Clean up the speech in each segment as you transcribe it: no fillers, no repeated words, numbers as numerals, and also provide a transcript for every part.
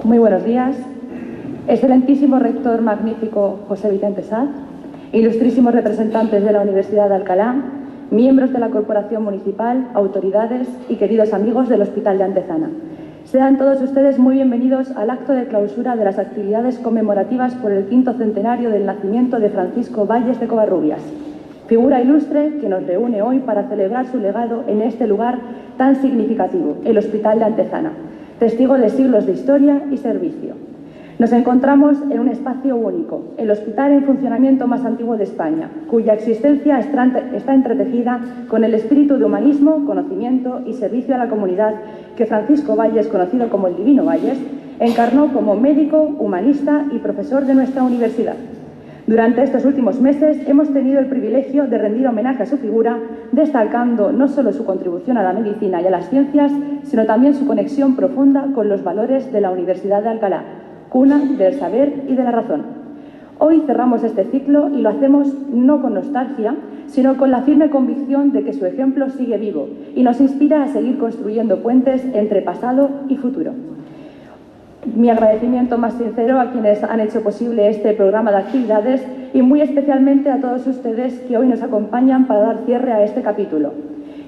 Muy buenos días. Excelentísimo rector magnífico José Vicente Saz, ilustrísimos representantes de la Universidad de Alcalá, miembros de la Corporación Municipal, autoridades y queridos amigos del Hospital de Antezana. Sean todos ustedes muy bienvenidos al acto de clausura de las actividades conmemorativas por el 5º centenario del nacimiento de Francisco Valles de Covarrubias, figura ilustre que nos reúne hoy para celebrar su legado en este lugar tan significativo, el Hospital de Antezana, testigo de siglos de historia y servicio. Nos encontramos en un espacio único, el hospital en funcionamiento más antiguo de España, cuya existencia está entretejida con el espíritu de humanismo, conocimiento y servicio a la comunidad que Francisco Valles, conocido como el Divino Valles, encarnó como médico, humanista y profesor de nuestra universidad. Durante estos últimos meses hemos tenido el privilegio de rendir homenaje a su figura, destacando no solo su contribución a la medicina y a las ciencias, sino también su conexión profunda con los valores de la Universidad de Alcalá, cuna del saber y de la razón. Hoy cerramos este ciclo y lo hacemos no con nostalgia, sino con la firme convicción de que su ejemplo sigue vivo y nos inspira a seguir construyendo puentes entre pasado y futuro. Mi agradecimiento más sincero a quienes han hecho posible este programa de actividades y muy especialmente a todos ustedes que hoy nos acompañan para dar cierre a este capítulo.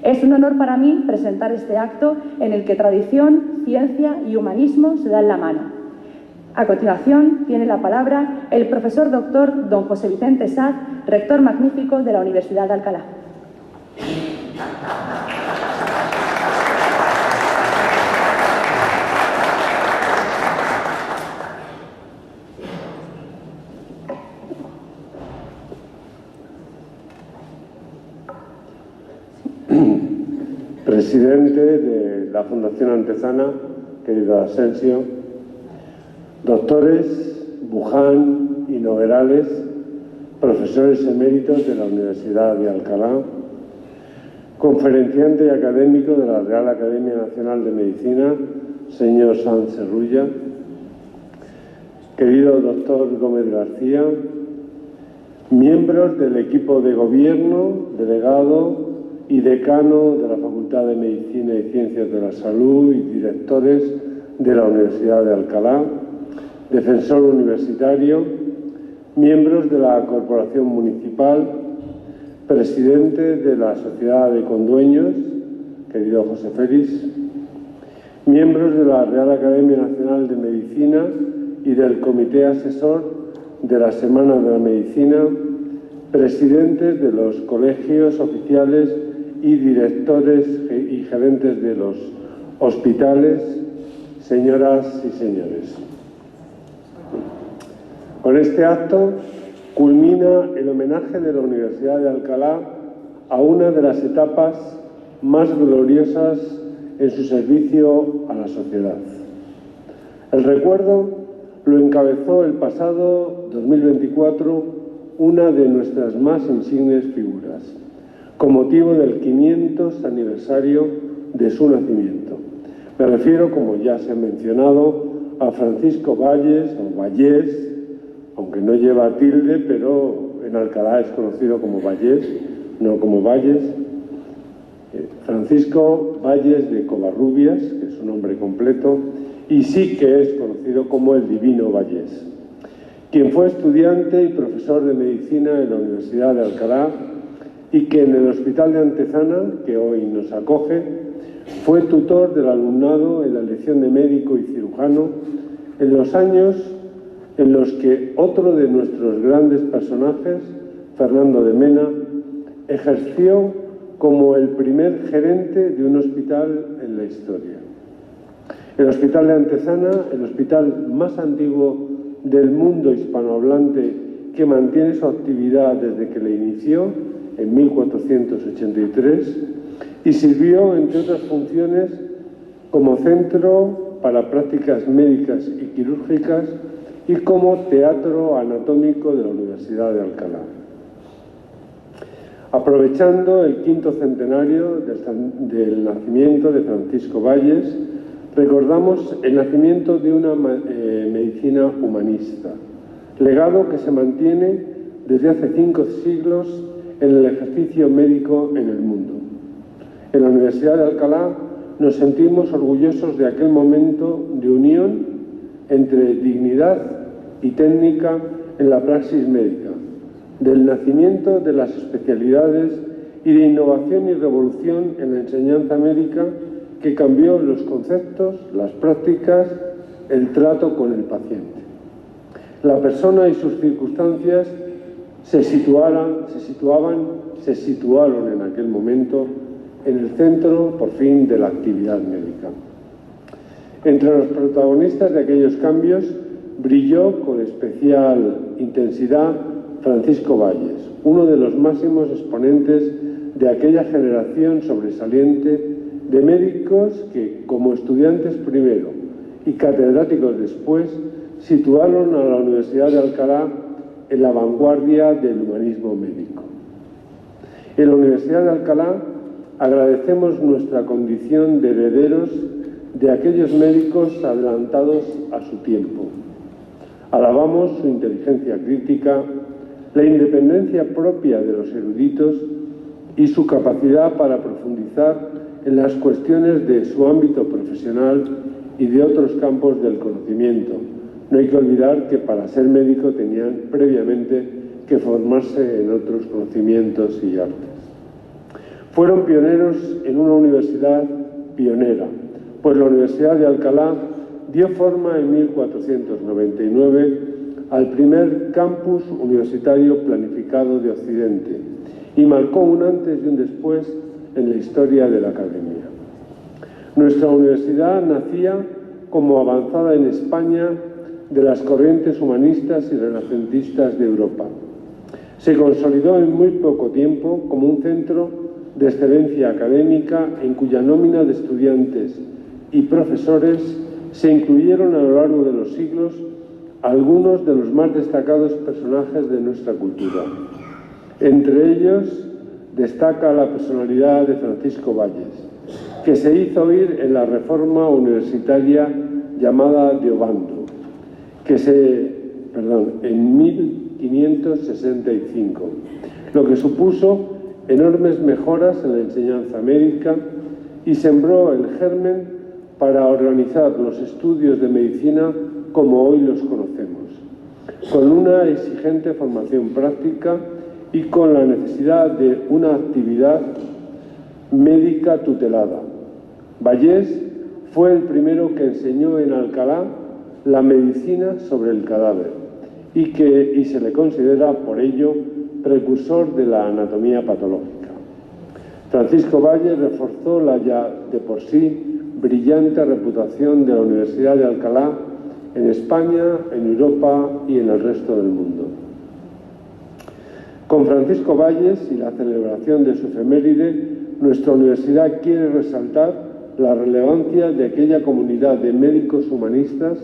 Es un honor para mí presentar este acto en el que tradición, ciencia y humanismo se dan la mano. A continuación, tiene la palabra el profesor doctor don José Vicente Saz, rector magnífico de la Universidad de Alcalá. Presidente de la Fundación Antezana, querido Asensio, doctores Buján y Noguerales, profesores eméritos de la Universidad de Alcalá, conferenciante y académico de la Real Academia Nacional de Medicina, señor Sanz Serrulla, querido doctor Gómez García, miembros del equipo de gobierno, delegado y decano de la Facultad de Medicina y Ciencias de la Salud y directores de la Universidad de Alcalá, defensor universitario, miembros de la Corporación Municipal, presidente de la Sociedad de Condueños, querido José Félix, miembros de la Real Academia Nacional de Medicina y del Comité Asesor de la Semana de la Medicina, presidentes de los colegios oficiales y directores y gerentes de los hospitales, señoras y señores. Con este acto culmina el homenaje de la Universidad de Alcalá a una de las etapas más gloriosas en su servicio a la sociedad. El recuerdo lo encabezó el pasado 2024 una de nuestras más insignes figuras, con motivo del 500 aniversario de su nacimiento. Me refiero, como ya se ha mencionado, a Francisco Valles, o Vallés, aunque no lleva tilde, pero en Alcalá es conocido como Vallés, no como Valles. Francisco Valles de Covarrubias, que es su nombre completo, y sí que es conocido como el Divino Valles, quien fue estudiante y profesor de medicina en la Universidad de Alcalá y que en el Hospital de Antezana, que hoy nos acoge, fue tutor del alumnado en la lección de médico y cirujano en los años en los que otro de nuestros grandes personajes, Fernando de Mena, ejerció como el primer gerente de un hospital en la historia. El Hospital de Antezana, el hospital más antiguo del mundo hispanohablante que mantiene su actividad desde que le inició en 1483 y sirvió, entre otras funciones, como centro para prácticas médicas y quirúrgicas y como teatro anatómico de la Universidad de Alcalá. Aprovechando el 5º centenario del nacimiento de Francisco Valles, recordamos el nacimiento de una medicina humanista, legado que se mantiene desde hace 5 siglos en el ejercicio médico en el mundo. En la Universidad de Alcalá nos sentimos orgullosos de aquel momento de unión entre dignidad y técnica en la praxis médica, del nacimiento de las especialidades y de innovación y revolución en la enseñanza médica que cambió los conceptos, las prácticas, el trato con el paciente. La persona y sus circunstancias se situaron en aquel momento en el centro, por fin, de la actividad médica. Entre los protagonistas de aquellos cambios brilló con especial intensidad Francisco Valles, uno de los máximos exponentes de aquella generación sobresaliente de médicos que, como estudiantes primero y catedráticos después, situaron a la Universidad de Alcalá en la vanguardia del humanismo médico. En la Universidad de Alcalá agradecemos nuestra condición de herederos de aquellos médicos adelantados a su tiempo. Alabamos su inteligencia crítica, la independencia propia de los eruditos y su capacidad para profundizar en las cuestiones de su ámbito profesional y de otros campos del conocimiento. No hay que olvidar que para ser médico tenían previamente que formarse en otros conocimientos y artes. Fueron pioneros en una universidad pionera, pues la Universidad de Alcalá dio forma en 1499 al primer campus universitario planificado de Occidente y marcó un antes y un después en la historia de la academia. Nuestra universidad nacía como avanzada en España de las corrientes humanistas y renacentistas de Europa. Se consolidó en muy poco tiempo como un centro de excelencia académica en cuya nómina de estudiantes y profesores se incluyeron a lo largo de los siglos algunos de los más destacados personajes de nuestra cultura. Entre ellos destaca la personalidad de Francisco Valles, que se hizo oír en la reforma universitaria llamada de Obando, en 1565, lo que supuso enormes mejoras en la enseñanza médica y sembró el germen para organizar los estudios de medicina como hoy los conocemos, con una exigente formación práctica y con la necesidad de una actividad médica tutelada. Valles fue el primero que enseñó en Alcalá la medicina sobre el cadáver y se le considera por ello precursor de la anatomía patológica. Francisco Valles reforzó la ya de por sí brillante reputación de la Universidad de Alcalá en España, en Europa y en el resto del mundo. Con Francisco Valles y la celebración de su efeméride, nuestra universidad quiere resaltar la relevancia de aquella comunidad de médicos humanistas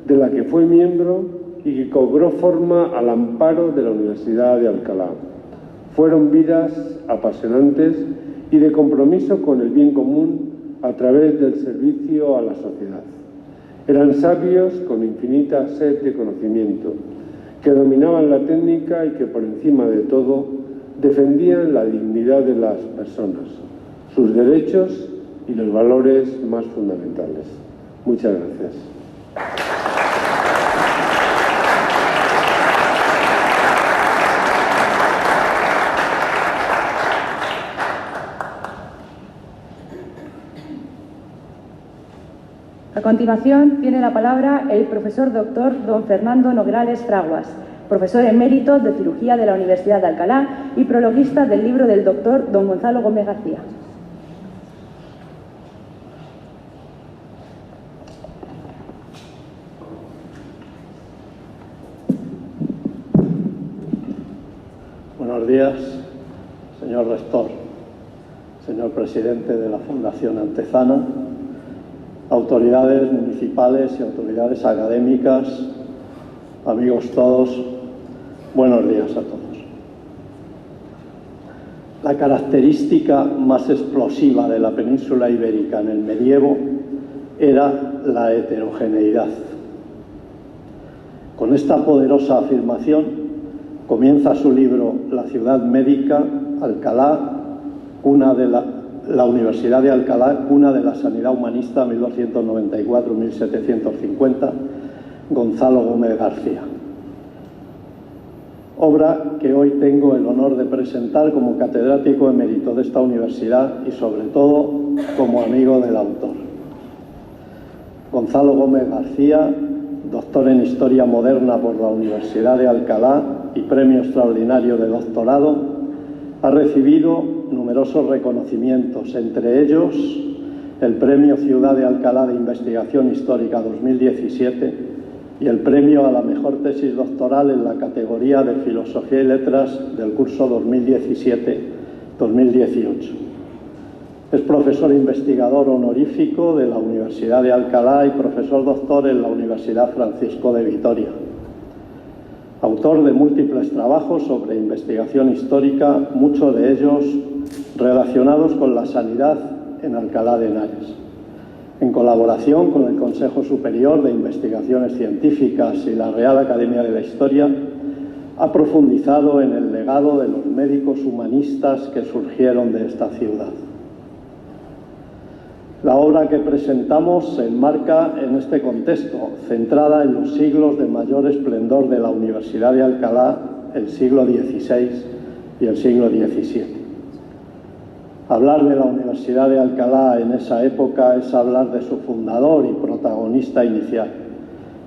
de la que fue miembro y que cobró forma al amparo de la Universidad de Alcalá. Fueron vidas apasionantes y de compromiso con el bien común a través del servicio a la sociedad. Eran sabios con infinita sed de conocimiento, que dominaban la técnica y que por encima de todo defendían la dignidad de las personas, sus derechos y los valores más fundamentales. Muchas gracias. A continuación, tiene la palabra el profesor doctor don Fernando Nograles Fraguas, profesor emérito de Cirugía de la Universidad de Alcalá y prologuista del libro del doctor don Gonzalo Gómez García. Buenos días, señor rector, señor presidente de la Fundación Antezana, autoridades municipales y autoridades académicas, amigos todos, buenos días a todos. La característica más explosiva de la península ibérica en el medievo era la heterogeneidad. Con esta poderosa afirmación comienza su libro La ciudad médica, Alcalá, la Universidad de Alcalá, cuna de la sanidad humanista, 1294-1750, Gonzalo Gómez García. Obra que hoy tengo el honor de presentar como catedrático emérito de esta universidad y sobre todo como amigo del autor. Gonzalo Gómez García, doctor en Historia Moderna por la Universidad de Alcalá y premio extraordinario de doctorado, ha recibido numerosos reconocimientos, entre ellos el Premio Ciudad de Alcalá de Investigación Histórica 2017 y el premio a la mejor tesis doctoral en la categoría de Filosofía y Letras del curso 2017-2018. Es profesor investigador honorífico de la Universidad de Alcalá y profesor doctor en la Universidad Francisco de Vitoria. Autor de múltiples trabajos sobre investigación histórica, muchos de ellos relacionados con la sanidad en Alcalá de Henares. En colaboración con el Consejo Superior de Investigaciones Científicas y la Real Academia de la Historia, ha profundizado en el legado de los médicos humanistas que surgieron de esta ciudad. La obra que presentamos se enmarca en este contexto, centrada en los siglos de mayor esplendor de la Universidad de Alcalá, el siglo XVI y el siglo XVII. Hablar de la Universidad de Alcalá en esa época es hablar de su fundador y protagonista inicial,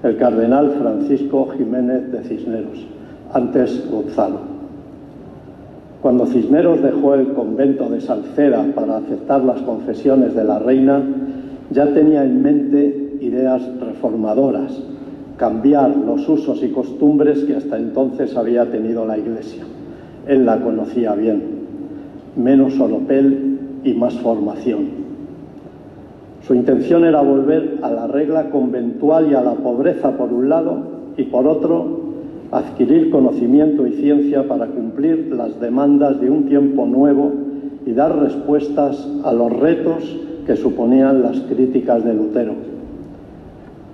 el cardenal Francisco Jiménez de Cisneros, antes Gonzalo. Cuando Cisneros dejó el convento de Salceda para aceptar las confesiones de la reina, ya tenía en mente ideas reformadoras, cambiar los usos y costumbres que hasta entonces había tenido la Iglesia. Él la conocía bien. Menos oropel y más formación. Su intención era volver a la regla conventual y a la pobreza por un lado y por otro adquirir conocimiento y ciencia para cumplir las demandas de un tiempo nuevo y dar respuestas a los retos que suponían las críticas de Lutero.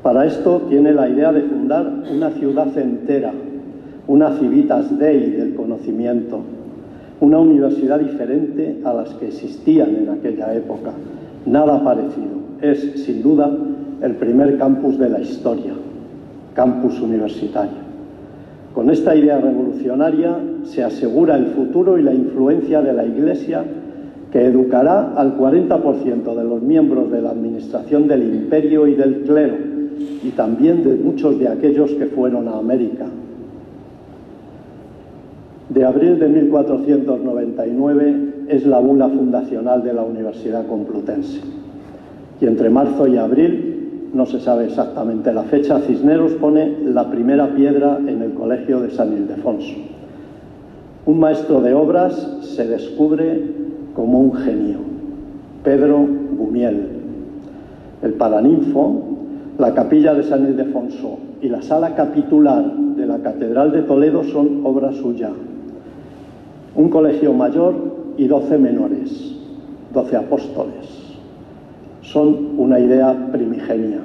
Para esto tiene la idea de fundar una ciudad entera, una civitas Dei del conocimiento, una universidad diferente a las que existían en aquella época. Nada parecido. Es, sin duda, el primer campus de la historia, campus universitario. Con esta idea revolucionaria se asegura el futuro y la influencia de la Iglesia, que educará al 40% de los miembros de la administración del imperio y del clero, y también de muchos de aquellos que fueron a América. De abril de 1499 es la bula fundacional de la Universidad Complutense. Y entre marzo y abril, no se sabe exactamente la fecha, Cisneros pone la primera piedra en el Colegio de San Ildefonso. Un maestro de obras se descubre como un genio, Pedro Gumiel. El Paraninfo, la capilla de San Ildefonso y la sala capitular de la Catedral de Toledo son obra suya. Un colegio mayor y 12 menores, 12 apóstoles. Son una idea primigenia.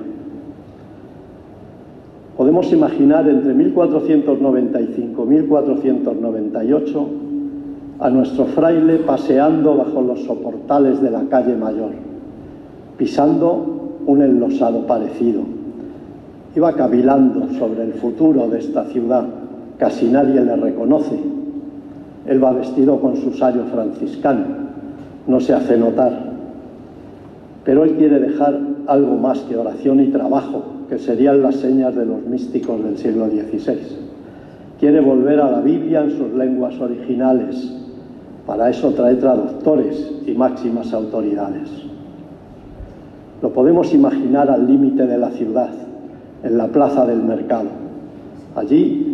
Podemos imaginar entre 1495 y 1498 a nuestro fraile paseando bajo los soportales de la calle Mayor, pisando un enlosado parecido. Iba cavilando sobre el futuro de esta ciudad. Casi nadie le reconoce. Él va vestido con su sayo franciscano, no se hace notar. Pero él quiere dejar algo más que oración y trabajo, que serían las señas de los místicos del siglo XVI. Quiere volver a la Biblia en sus lenguas originales. Para eso trae traductores y máximas autoridades. Lo podemos imaginar al límite de la ciudad, en la plaza del mercado. Allí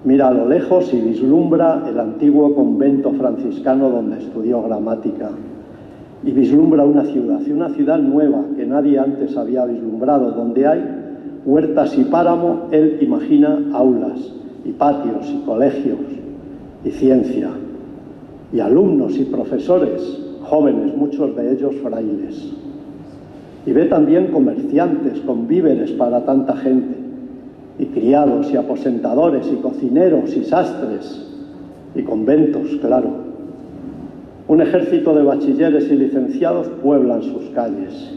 mira a lo lejos y vislumbra el antiguo convento franciscano donde estudió gramática. Y vislumbra una ciudad nueva que nadie antes había vislumbrado, donde hay huertas y páramo. Él imagina aulas y patios y colegios y ciencia y alumnos y profesores, jóvenes, muchos de ellos frailes. Y ve también comerciantes con víveres para tanta gente, y criados y aposentadores y cocineros y sastres y conventos, claro. Un ejército de bachilleres y licenciados pueblan sus calles.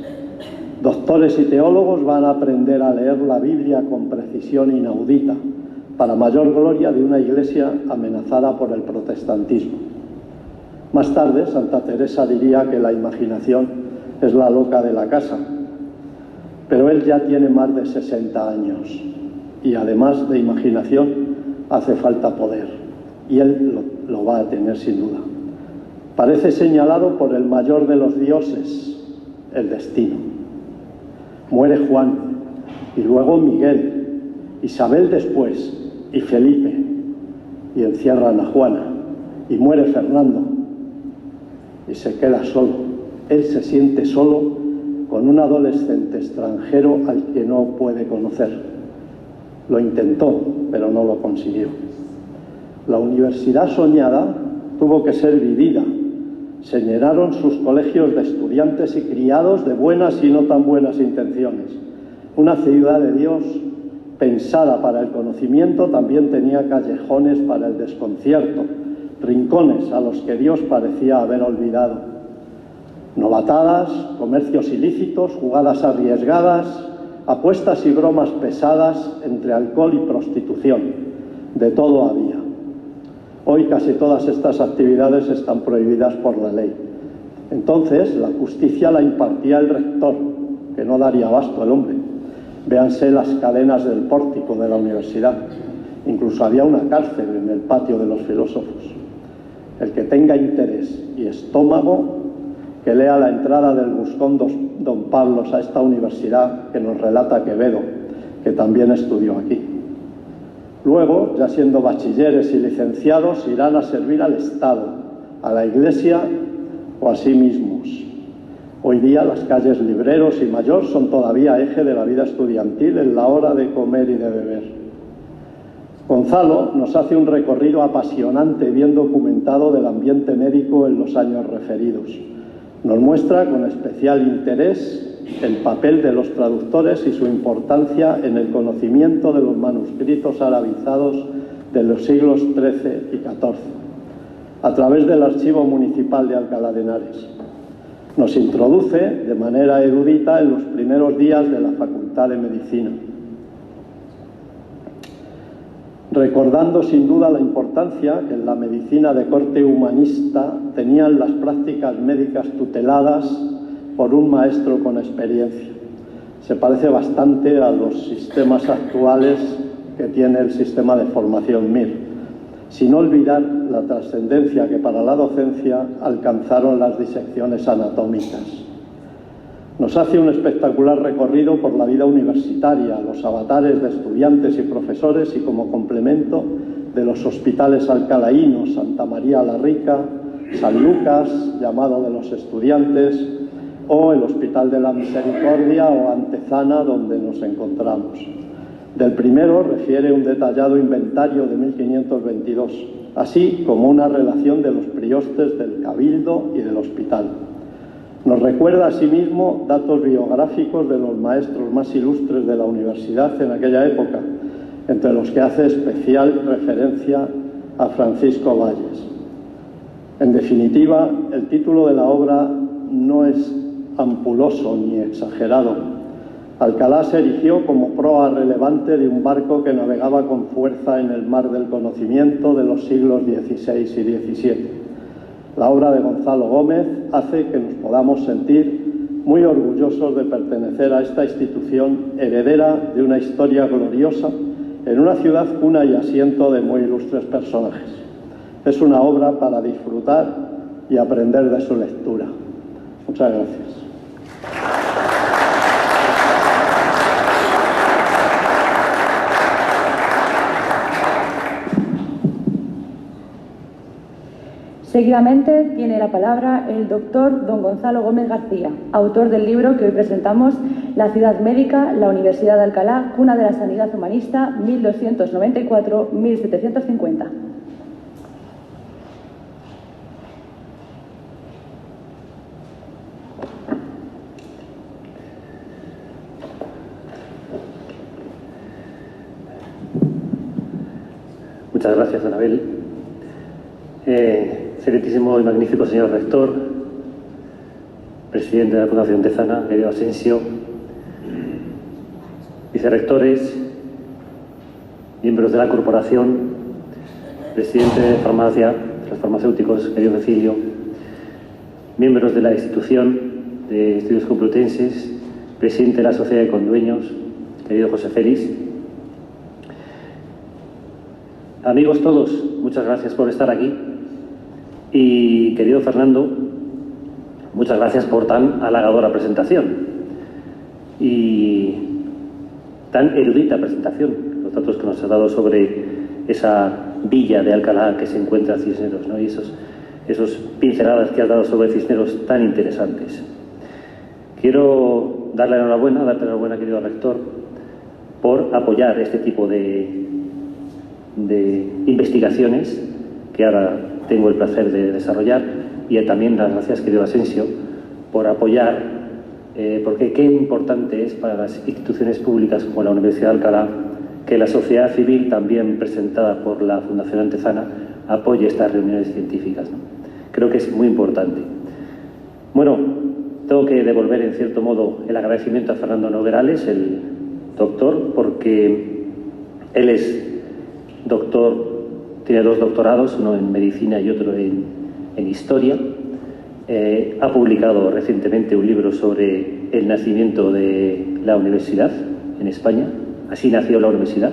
Doctores y teólogos van a aprender a leer la Biblia con precisión inaudita, para mayor gloria de una iglesia amenazada por el protestantismo. Más tarde, Santa Teresa diría que la imaginación es la loca de la casa, pero él ya tiene más de 60 años y además de imaginación hace falta poder, y él lo va a tener sin duda. Parece señalado por el mayor de los dioses, el destino. Muere Juan, y luego Miguel, Isabel después, y Felipe, y encierran a Juana, y muere Fernando, y se queda solo. Él se siente solo con un adolescente extranjero al que no puede conocer. Lo intentó, pero no lo consiguió. La universidad soñada tuvo que ser vivida. Se llenaron sus colegios de estudiantes y criados de buenas y no tan buenas intenciones. Una ciudad de Dios pensada para el conocimiento también tenía callejones para el desconcierto, rincones a los que Dios parecía haber olvidado. Novatadas, comercios ilícitos, jugadas arriesgadas, apuestas y bromas pesadas entre alcohol y prostitución. De todo había. Hoy casi todas estas actividades están prohibidas por la ley. Entonces la justicia la impartía el rector, que no daría abasto el hombre. Véanse las cadenas del pórtico de la universidad. Incluso había una cárcel en el patio de los filósofos. El que tenga interés y estómago, que lea la entrada del Buscón Don Pablos a esta universidad que nos relata Quevedo, que también estudió aquí. Luego, ya siendo bachilleres y licenciados, irán a servir al Estado, a la Iglesia o a sí mismos. Hoy día las calles Libreros y Mayor son todavía eje de la vida estudiantil en la hora de comer y de beber. Gonzalo nos hace un recorrido apasionante y bien documentado del ambiente médico en los años referidos. Nos muestra con especial interés el papel de los traductores y su importancia en el conocimiento de los manuscritos arabizados de los siglos XIII y XIV, a través del Archivo Municipal de Alcalá de Henares. Nos introduce de manera erudita en los primeros días de la Facultad de Medicina, recordando sin duda la importancia que en la medicina de corte humanista tenían las prácticas médicas tuteladas por un maestro con experiencia. Se parece bastante a los sistemas actuales que tiene el sistema de formación MIR, sin olvidar la trascendencia que para la docencia alcanzaron las disecciones anatómicas. Nos hace un espectacular recorrido por la vida universitaria, los avatares de estudiantes y profesores y como complemento de los hospitales alcalaínos, Santa María la Rica, San Lucas, llamado de los estudiantes, o el Hospital de la Misericordia o Antezana, donde nos encontramos. Del primero refiere un detallado inventario de 1522, así como una relación de los priostes del Cabildo y del hospital. Nos recuerda asimismo datos biográficos de los maestros más ilustres de la universidad en aquella época, entre los que hace especial referencia a Francisco Valles. En definitiva, el título de la obra no es ampuloso ni exagerado. Alcalá se erigió como proa relevante de un barco que navegaba con fuerza en el mar del conocimiento de los siglos XVI y XVII. La obra de Gonzalo Gómez hace que nos podamos sentir muy orgullosos de pertenecer a esta institución heredera de una historia gloriosa en una ciudad cuna y asiento de muy ilustres personajes. Es una obra para disfrutar y aprender de su lectura. Muchas gracias. Seguidamente tiene la palabra el doctor don Gonzalo Gómez García, autor del libro que hoy presentamos, La ciudad médica, la Universidad de Alcalá, cuna de la sanidad humanista, 1294-1750. Muchas gracias, Anabel. Excelentísimo y magnífico señor rector, presidente de la Fundación Antezana, querido Asensio, vicerrectores, miembros de la corporación, presidente de farmacia, de los farmacéuticos, querido Cecilio, miembros de la institución de Estudios Complutenses, presidente de la Sociedad de Condueños, querido José Félix. Amigos todos, muchas gracias por estar aquí. Y querido Fernando, muchas gracias por tan halagadora presentación y tan erudita presentación, los datos que nos has dado sobre esa villa de Alcalá que se encuentra en Cisneros, ¿no? Y esos pinceladas que has dado sobre Cisneros tan interesantes. Quiero darte enhorabuena, querido rector, por apoyar este tipo de investigaciones que ahora tengo el placer de desarrollar, y también las gracias, querido Asensio, por apoyar, porque qué importante es para las instituciones públicas como la Universidad de Alcalá que la sociedad civil, también presentada por la Fundación Antezana, apoye estas reuniones científicas, ¿no? Creo que es muy importante. Bueno, tengo que devolver en cierto modo el agradecimiento a Fernando Noguerales, el doctor, porque él es doctor, tiene 2 doctorados, uno en medicina y otro en historia. Ha publicado recientemente un libro sobre el nacimiento de la universidad en España. Así nació la universidad.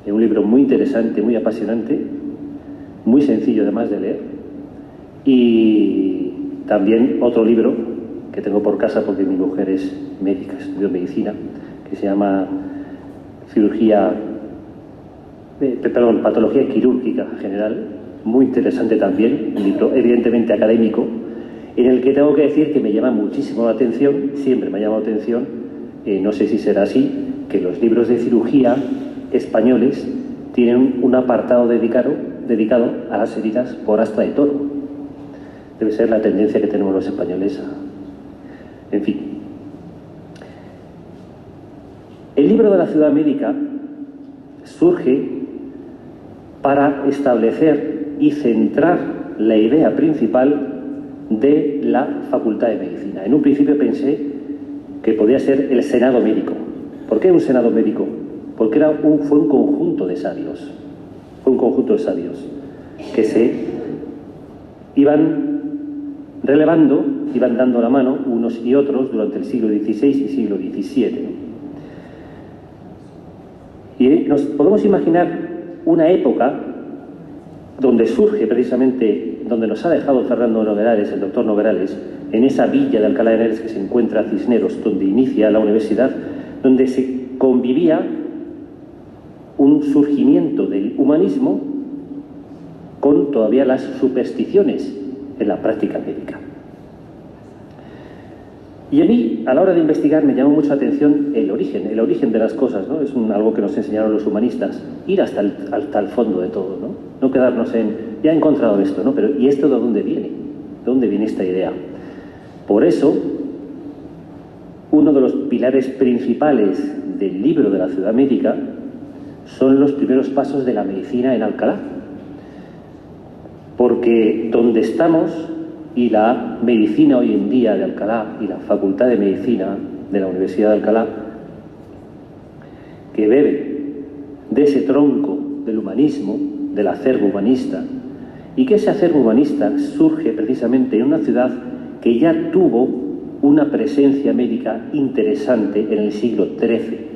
Un libro muy interesante, muy apasionante, muy sencillo además de leer. Y también otro libro que tengo por casa porque mi mujer es médica, estudió medicina, que se llama Patología Quirúrgica General, muy interesante también, un libro evidentemente académico, en el que tengo que decir que me llama muchísimo la atención, siempre me ha llamado la atención, no sé si será así, que los libros de cirugía españoles tienen un apartado dedicado a las heridas por asta de toro. Debe ser la tendencia que tenemos los españoles En fin. El libro de la Ciudad Médica surge para establecer y centrar la idea principal de la Facultad de Medicina. En un principio pensé que podía ser el Senado Médico. ¿Por qué un Senado Médico? Porque fue un conjunto de sabios. Fue un conjunto de sabios que se iban relevando, iban dando la mano unos y otros durante el siglo XVI y siglo XVII. Y nos podemos imaginar una época donde surge precisamente, donde nos ha dejado Fernando Noguerales, el doctor Noguerales, en esa villa de Alcalá de Henares que se encuentra Cisneros, donde inicia la universidad, donde se convivía un surgimiento del humanismo con todavía las supersticiones en la práctica médica. Y a mí, a la hora de investigar, me llamó mucho la atención el origen de las cosas, ¿no? Es algo que nos enseñaron los humanistas, ir hasta el fondo de todo, ¿no? No quedarnos en, ya he encontrado esto, ¿no? Pero ¿y esto de dónde viene? ¿De dónde viene esta idea? Por eso, uno de los pilares principales del libro de la Ciudad Médica son los primeros pasos de la medicina en Alcalá. Porque donde estamos y la medicina hoy en día de Alcalá y la Facultad de Medicina de la Universidad de Alcalá, que bebe de ese tronco del humanismo, del acervo humanista, y que ese acervo humanista surge precisamente en una ciudad que ya tuvo una presencia médica interesante en el siglo XIII.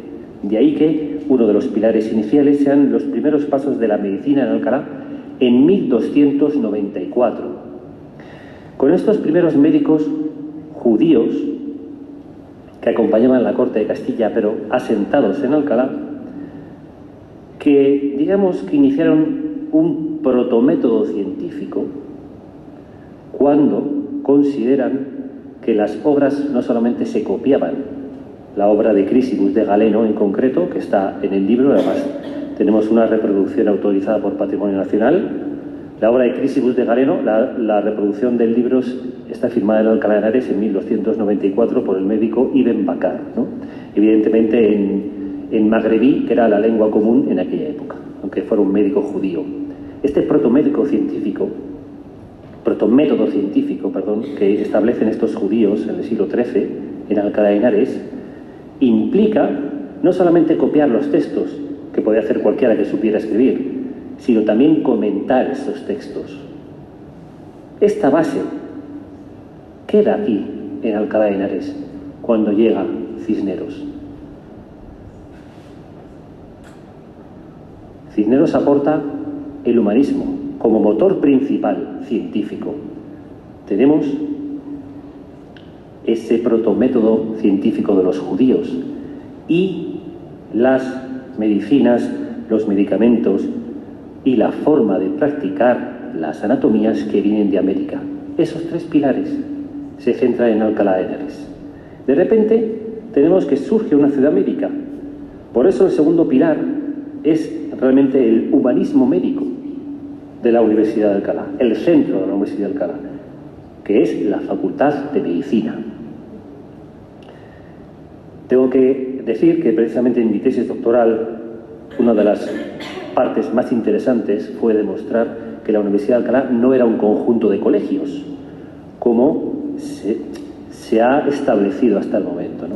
De ahí que uno de los pilares iniciales sean los primeros pasos de la medicina en Alcalá en 1294. Con estos primeros médicos judíos que acompañaban la corte de Castilla, pero asentados en Alcalá, que digamos que iniciaron un protométodo científico cuando consideran que las obras no solamente se copiaban, la obra de Crisibus de Galeno en concreto, que está en el libro, además tenemos una reproducción autorizada por Patrimonio Nacional. La obra de Crisibus de Galeno, la reproducción del libro está firmada en Alcalá de Henares en 1294 por el médico Ibn Bakar, ¿no? Evidentemente en magrebí, que era la lengua común en aquella época, aunque fuera un médico judío. Este protométodo científico, que establecen estos judíos en el siglo XIII en Alcalá de Henares, implica no solamente copiar los textos, que podía hacer cualquiera que supiera escribir, sino también comentar esos textos. Esta base queda aquí, en Alcalá de Henares, cuando llega Cisneros. Cisneros aporta el humanismo como motor principal científico. Tenemos ese protométodo científico de los judíos y las medicinas, los medicamentos y la forma de practicar las anatomías que vienen de América. Esos tres pilares se centran en Alcalá de Henares. De repente tenemos que surge una ciudad médica. Por eso el segundo pilar es realmente el humanismo médico de la Universidad de Alcalá, el centro de la Universidad de Alcalá, que es la Facultad de Medicina. Tengo que decir que precisamente en mi tesis doctoral una de las partes más interesantes fue demostrar que la Universidad de Alcalá no era un conjunto de colegios, como se ha establecido hasta el momento, ¿no?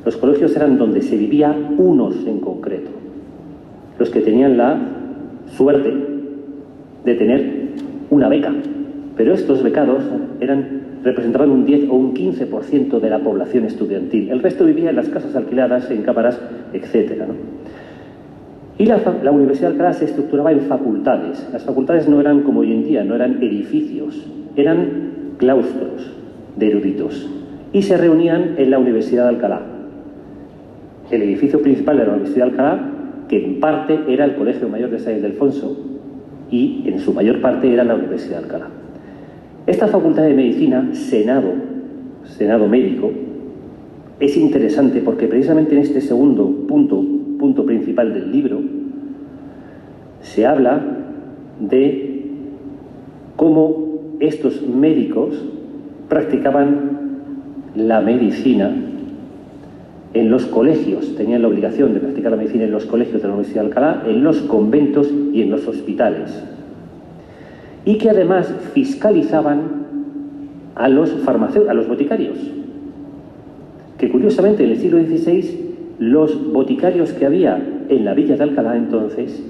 Los colegios eran donde se vivía unos en concreto, los que tenían la suerte de tener una beca, pero estos becados representaban un 10 o un 15% de la población estudiantil. El resto vivía en las casas alquiladas, en cámaras, etcétera, ¿no? Y la Universidad de Alcalá se estructuraba en facultades. Las facultades no eran como hoy en día, no eran edificios, eran claustros de eruditos. Y se reunían en la Universidad de Alcalá. El edificio principal de la Universidad de Alcalá, que en parte era el Colegio Mayor de San Ildefonso y en su mayor parte era la Universidad de Alcalá. Esta Facultad de Medicina, Senado Médico, es interesante porque precisamente en este segundo punto principal del libro se habla de cómo estos médicos practicaban la medicina en los colegios, tenían la obligación de practicar la medicina en los colegios de la Universidad de Alcalá, en los conventos y en los hospitales, y que además fiscalizaban a los boticarios, que curiosamente en el siglo XVI los boticarios que había en la villa de Alcalá entonces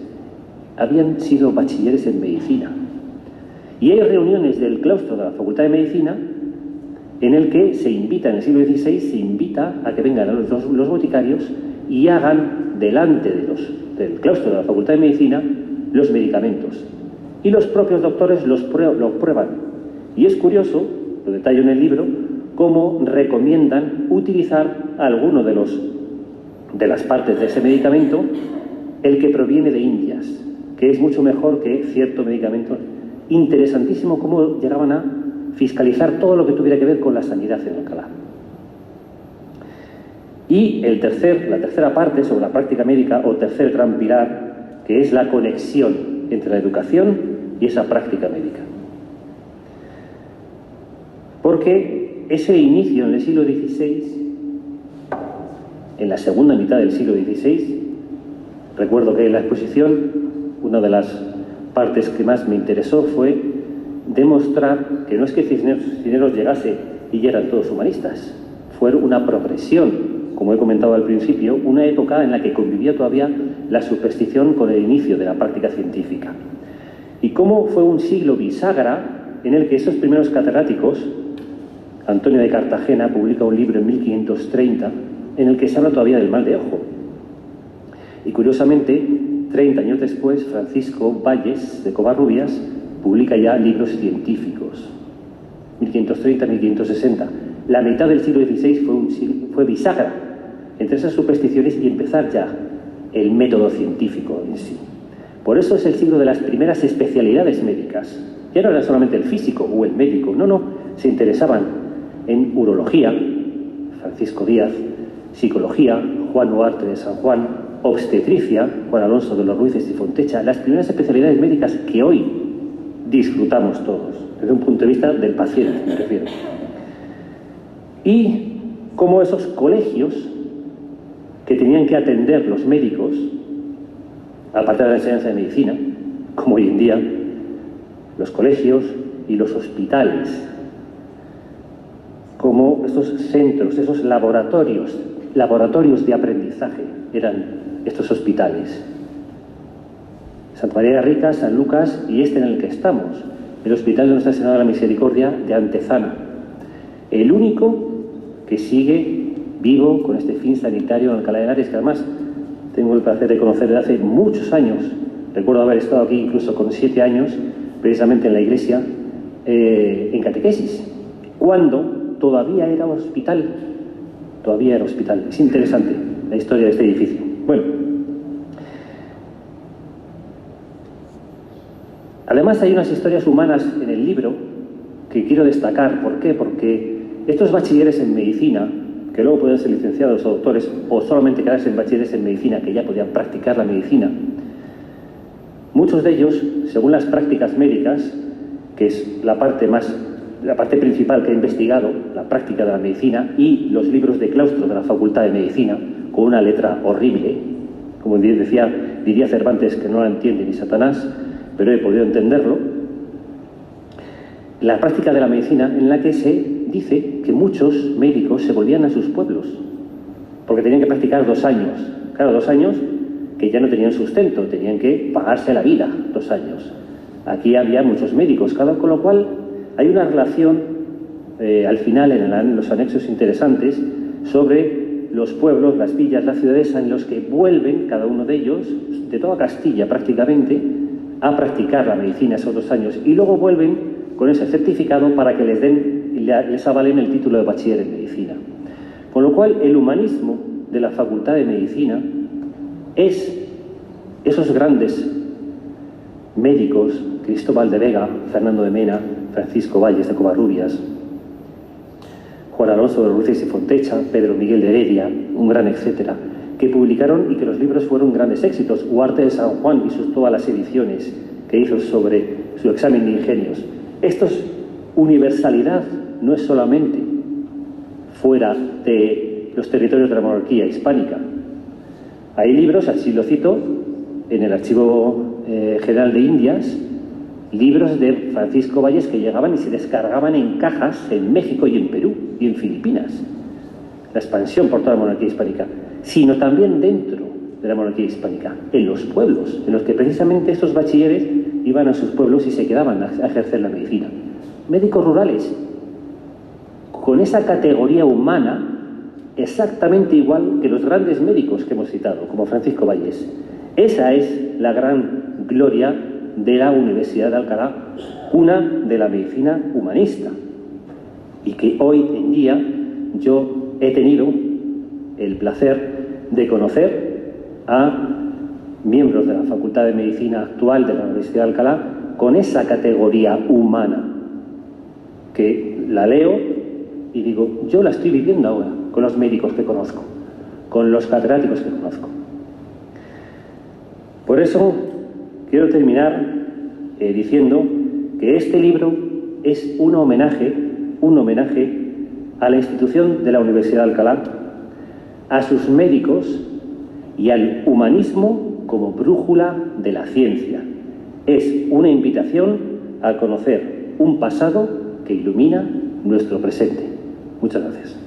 habían sido bachilleres en medicina. Y hay reuniones del claustro de la Facultad de Medicina en el que se invita, en el siglo XVI, se invita a que vengan los boticarios y hagan delante del claustro de la Facultad de Medicina los medicamentos. Y los propios doctores los prueban. Y es curioso, lo detallo en el libro, cómo recomiendan utilizar alguno de las partes de ese medicamento, el que proviene de Indias, que es mucho mejor que cierto medicamento. Interesantísimo cómo llegaban a fiscalizar todo lo que tuviera que ver con la sanidad en Alcalá. Y la tercera parte sobre la práctica médica, o tercer gran pilar, que es la conexión entre la educación y esa práctica médica. Porque ese inicio en el siglo XVI, en la segunda mitad del siglo XVI, recuerdo que en la exposición una de las partes que más me interesó fue demostrar que no es que Cisneros llegase y ya eran todos humanistas, fue una progresión, como he comentado al principio, una época en la que convivía todavía la superstición con el inicio de la práctica científica. Y cómo fue un siglo bisagra en el que esos primeros catedráticos, Antonio de Cartagena publica un libro en 1530 en el que se habla todavía del mal de ojo. Y curiosamente, 30 años después, Francisco Valles de Covarrubias publica ya libros científicos, 1530-1560. La mitad del siglo XVI fue bisagra entre esas supersticiones y empezar ya el método científico en sí. Por eso es el siglo de las primeras especialidades médicas. Ya no era solamente el físico o el médico, no, se interesaban en urología, Francisco Díaz, psicología, Juan Huarte de San Juan, obstetricia, Juan Alonso de los Ruices y Fontecha, las primeras especialidades médicas que hoy disfrutamos todos, desde un punto de vista del paciente, me refiero. Y cómo esos colegios que tenían que atender los médicos, aparte de la enseñanza de medicina, como hoy en día, los colegios y los hospitales, como estos centros, esos laboratorios de aprendizaje, aprendizaje eran estos hospitales. Santa María de Rica, San Lucas y este en el que estamos, el Hospital de Nuestra Señora de la Misericordia de Antezana, el único que sigue vivo con este fin sanitario en Alcalá de Henares, que además tengo el placer de conocer desde hace muchos años. Recuerdo haber estado aquí incluso con 7 años, precisamente en la iglesia, en catequesis, cuando todavía era hospital. Todavía era hospital. Es interesante la historia de este edificio. Bueno, además hay unas historias humanas en el libro que quiero destacar. ¿Por qué? Porque estos bachilleres en medicina, que luego pueden ser licenciados o doctores, o solamente quedarse en bachilleres en medicina, que ya podían practicar la medicina, muchos de ellos, según las prácticas médicas, que es la parte principal que he investigado, la práctica de la medicina, y los libros de claustro de la Facultad de Medicina, con una letra horrible, como diría Cervantes, que no la entiende ni Satanás, pero he podido entenderlo. La práctica de la medicina, en la que se dice que muchos médicos se volvían a sus pueblos, porque tenían que practicar 2 años. Claro, 2 años que ya no tenían sustento, tenían que pagarse la vida 2 años. Aquí había muchos médicos, con lo cual hay una relación, al final, en los anexos interesantes, sobre los pueblos, las villas, las ciudades, en los que vuelven cada uno de ellos, de toda Castilla prácticamente, a practicar la medicina esos 2 años, y luego vuelven con ese certificado para que les avalen el título de bachiller en medicina. Con lo cual, el humanismo de la Facultad de Medicina es esos grandes médicos, Cristóbal de Vega, Fernando de Mena, Francisco Valles de Covarrubias, Juan Alonso de Ruiz y Fontecha, Pedro Miguel de Heredia, un gran etcétera, que publicaron y que los libros fueron grandes éxitos. Huarte de San Juan y todas las ediciones que hizo sobre su examen de ingenios. Universalidad no es solamente fuera de los territorios de la monarquía hispánica. Hay libros, así lo cito, en el Archivo General de Indias, libros de Francisco Valles que llegaban y se descargaban en cajas en México y en Perú y en Filipinas. La expansión por toda la monarquía hispánica, sino también dentro de la monarquía hispánica, en los pueblos, en los que precisamente estos bachilleres iban a sus pueblos y se quedaban a ejercer la medicina. Médicos rurales, con esa categoría humana exactamente igual que los grandes médicos que hemos citado, como Francisco Valles. Esa es la gran gloria de la Universidad de Alcalá, cuna de la medicina humanista, y que hoy en día yo he tenido el placer de conocer a miembros de la Facultad de Medicina actual de la Universidad de Alcalá con esa categoría humana, que la leo y digo, yo la estoy viviendo ahora con los médicos que conozco, con los catedráticos que conozco. Por eso quiero terminar diciendo que este libro es un homenaje a la institución de la Universidad de Alcalá, a sus médicos y al humanismo como brújula de la ciencia. Es una invitación a conocer un pasado que ilumina nuestro presente. Muchas gracias.